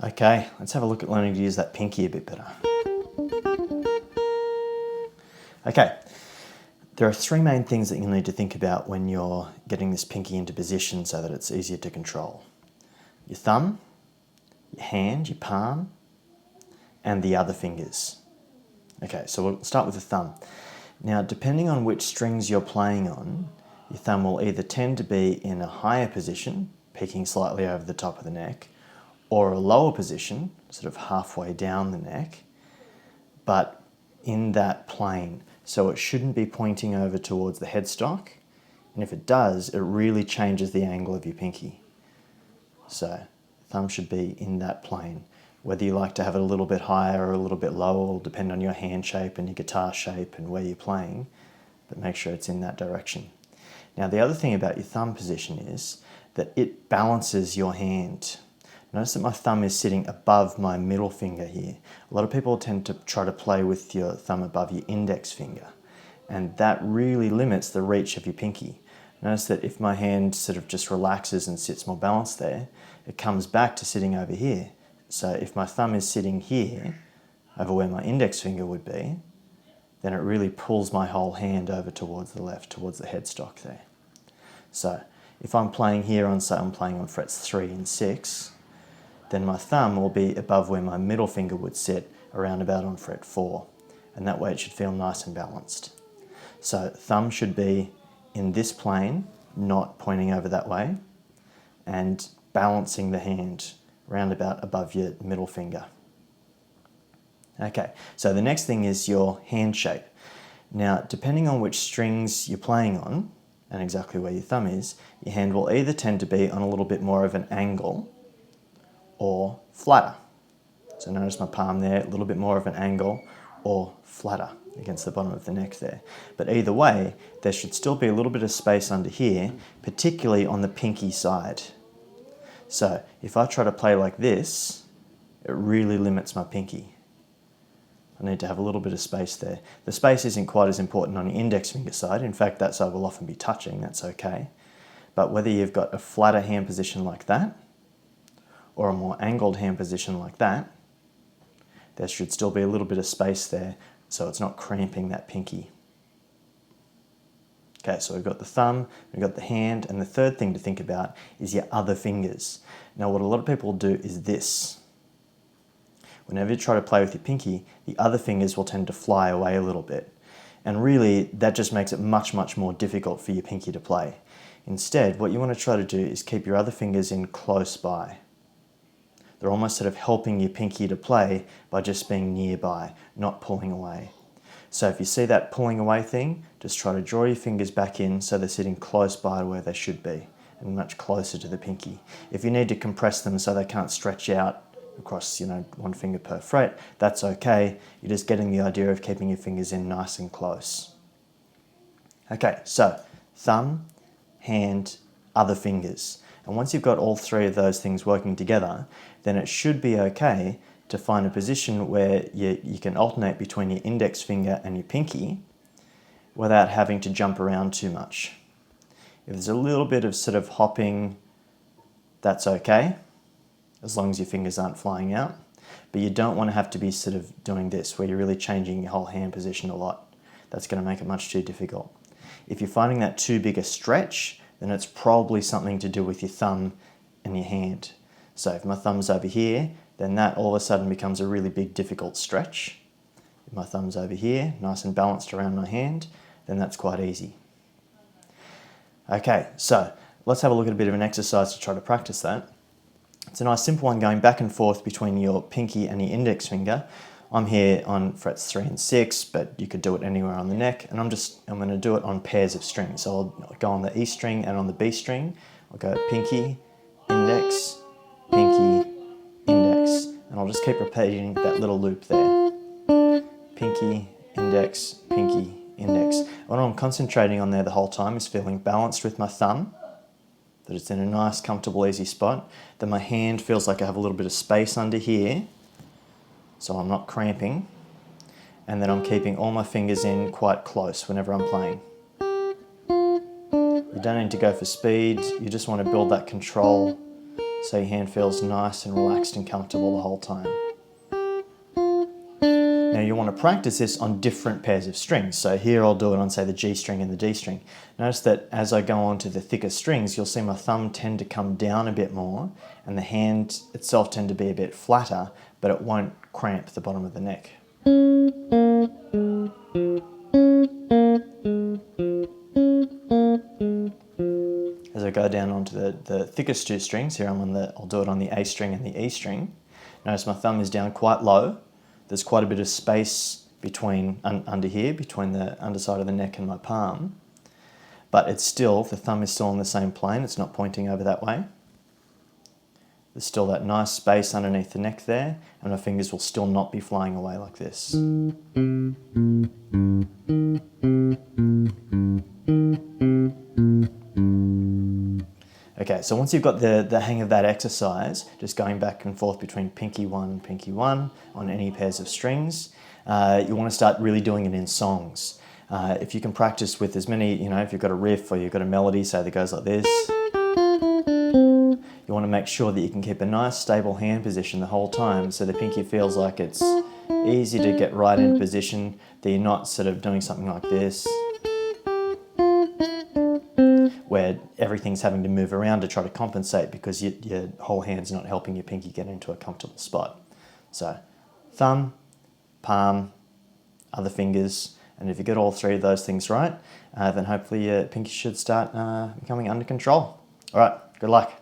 Okay, let's have a look at learning to use that pinky a bit better. Okay, there are three main things that you'll need to think about when you're getting this pinky into position so that it's easier to control. Your thumb, your hand, your palm, and the other fingers. Okay, so we'll start with the thumb. Now, depending on which strings you're playing on, your thumb will either tend to be in a higher position, peaking slightly over the top of the neck, or a lower position, sort of halfway down the neck, but in that plane. So it shouldn't be pointing over towards the headstock, and if it does, it really changes the angle of your pinky. So thumb should be in that plane. Whether you like to have it a little bit higher or a little bit lower will depend on your hand shape and your guitar shape and where you're playing, but make sure it's in that direction. Now, the other thing about your thumb position is that it balances your hand. Notice that my thumb is sitting above my middle finger here. A lot of people tend to try to play with your thumb above your index finger, and that really limits the reach of your pinky. Notice that if my hand sort of just relaxes and sits more balanced there, it comes back to sitting over here. So if my thumb is sitting here, over where my index finger would be, then it really pulls my whole hand over towards the left, towards the headstock there. So if I'm playing here on, say I'm playing on frets 3 and 6, then my thumb will be above where my middle finger would sit, around about on fret 4. And that way it should feel nice and balanced. So thumb should be in this plane, not pointing over that way, and balancing the hand round about above your middle finger. Okay, so the next thing is your hand shape. Now, depending on which strings you're playing on, and exactly where your thumb is, your hand will either tend to be on a little bit more of an angle or flatter. So notice my palm there, a little bit more of an angle or flatter against the bottom of the neck there. But either way, there should still be a little bit of space under here, particularly on the pinky side. So if I try to play like this, it really limits my pinky. I need to have a little bit of space there. The space isn't quite as important on the index finger side. In fact, that side will often be touching, that's okay. But whether you've got a flatter hand position like that, or a more angled hand position like that, there should still be a little bit of space there so it's not cramping that pinky. Okay, so we've got the thumb, we've got the hand, and the third thing to think about is your other fingers. Now, what a lot of people do is this. Whenever you try to play with your pinky, the other fingers will tend to fly away a little bit. And really, that just makes it much, much more difficult for your pinky to play. Instead, what you want to try to do is keep your other fingers in close by. They're almost sort of helping your pinky to play by just being nearby, not pulling away. So if you see that pulling away thing, just try to draw your fingers back in so they're sitting close by where they should be and much closer to the pinky. If you need to compress them so they can't stretch out across, one finger per fret, that's okay. You're just getting the idea of keeping your fingers in nice and close. Okay, so thumb, hand, other fingers. And once you've got all three of those things working together, then it should be okay to find a position where you can alternate between your index finger and your pinky without having to jump around too much. If there's a little bit of sort of hopping, that's okay, as long as your fingers aren't flying out. But you don't want to have to be sort of doing this, where you're really changing your whole hand position a lot. That's going to make it much too difficult. If you're finding that too big a stretch, then it's probably something to do with your thumb and your hand. So if my thumb's over here, then that all of a sudden becomes a really big, difficult stretch. If my thumb's over here, nice and balanced around my hand, then that's quite easy. Okay, so let's have a look at a bit of an exercise to try to practice that. It's a nice simple one going back and forth between your pinky and your index finger. I'm here on frets 3 and 6, but you could do it anywhere on the neck, and I'm going to do it on pairs of strings. So I'll go on the E string and on the B string. I'll go pinky, index, pinky, index, and I'll just keep repeating that little loop there. Pinky, index, pinky, index. What I'm concentrating on there the whole time is feeling balanced with my thumb, that it's in a nice, comfortable, easy spot. Then my hand feels like I have a little bit of space under here, so I'm not cramping. And then I'm keeping all my fingers in quite close whenever I'm playing. You don't need to go for speed, you just want to build that control so your hand feels nice and relaxed and comfortable the whole time. Now you want to practice this on different pairs of strings. So here I'll do it on, say, the G string and the D string. Notice that as I go on to the thicker strings, you'll see my thumb tend to come down a bit more and the hand itself tend to be a bit flatter, but it won't cramp the bottom of the neck. As I go down onto the thickest two strings, here I'll do it on the A string and the E string. Notice my thumb is down quite low. There's quite a bit of space between under here, between the underside of the neck and my palm. But it's still, the thumb is still on the same plane, it's not pointing over that way. There's still that nice space underneath the neck there, and my fingers will still not be flying away like this. Okay, so once you've got the hang of that exercise, just going back and forth between pinky one on any pairs of strings, you want to start really doing it in songs. If you can practice with as many, if you've got a riff or you've got a melody, say that goes like this, you want to make sure that you can keep a nice stable hand position the whole time so the pinky feels like it's easy to get right into position, that you're not sort of doing something like this, where everything's having to move around to try to compensate because your whole hand's not helping your pinky get into a comfortable spot. So thumb, palm, other fingers, and if you get all three of those things right, then hopefully your pinky should start becoming under control. All right, good luck.